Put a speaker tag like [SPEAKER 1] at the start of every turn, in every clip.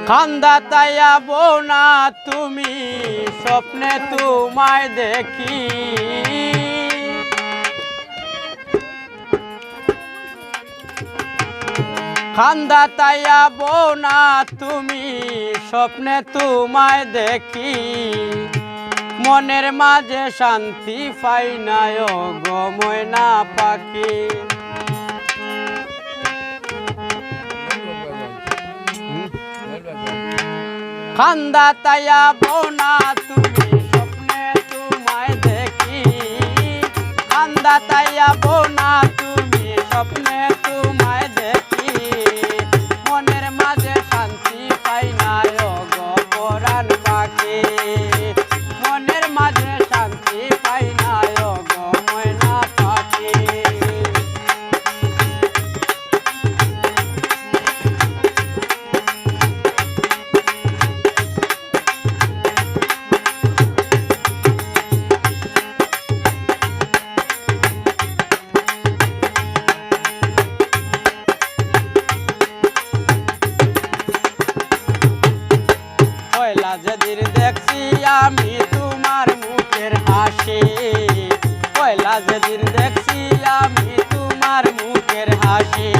[SPEAKER 1] খান্দা তাইয়া বউ না তুমি স্বপ্নে তোমায় দেখি খান্দা তাইয়া বউ না তুমি স্বপ্নে তোমায় দেখি মনের মাঝে শান্তি পাই না গো ময়না পাখি খান্দা তাইয়া বউ না তুমি স্বপ্নে তোমায় দেখি খান্দা তাইয়া বউ না তুমি স্বপ্নে তোমায় দেখি মনের মাঝে শান্তি পাই না গো পরাণ পাখি মনের মাঝে শান্তি পাই না গো ময়না পাখি যেদিন দেখছি আমি তোমার মুখের হাসি পয়লা যেদিন দেখছি আমি তোমার মুখের হাসি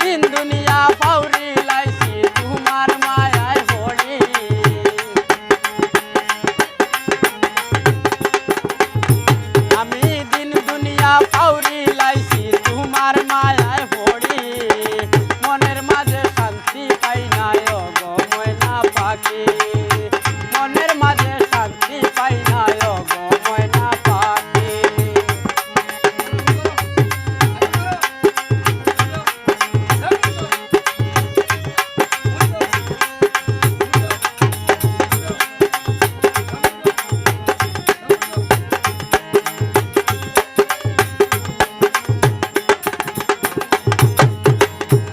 [SPEAKER 1] তিন দুনিয়া পাউরি লাইছি তোমার মায়ায় পড়ি আমি দিন দুনিয়া পাউরি লাইছি তোমার মায়ায় পড়ি মনের মাঝে শান্তি পাই না গো ময়না পাখি মনের মাঝে শান্তি পাই না গো ময়না পাখি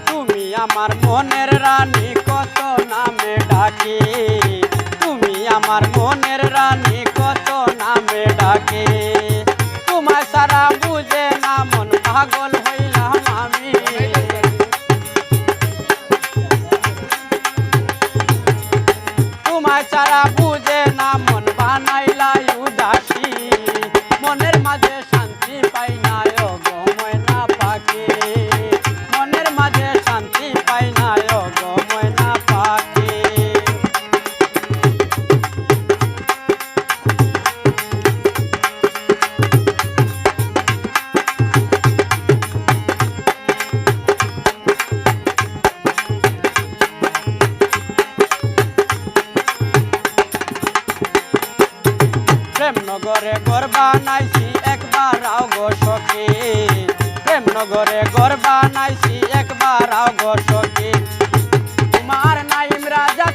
[SPEAKER 1] তুমি আমার মনের রানী কত নামে ডাকি তুমি আমার মনের রানী কত নামে ডাকে তোমার সারা বুঝে না মন পাগল হইলাম আমি তোমার সারা বুঝে না মন বানাইলাই উদাসী মনের মাঝে শান্তি পাই না গো ময়না পাখি মনের মাঝে শান্তি পাই না গো ময়না পাখি প্রেমনগরে ঘর বানাইছি একবার আও গো সখী প্রেমনগরে ঘর বানাইছি একবার আও গো সখী তোমার নাইম রাজা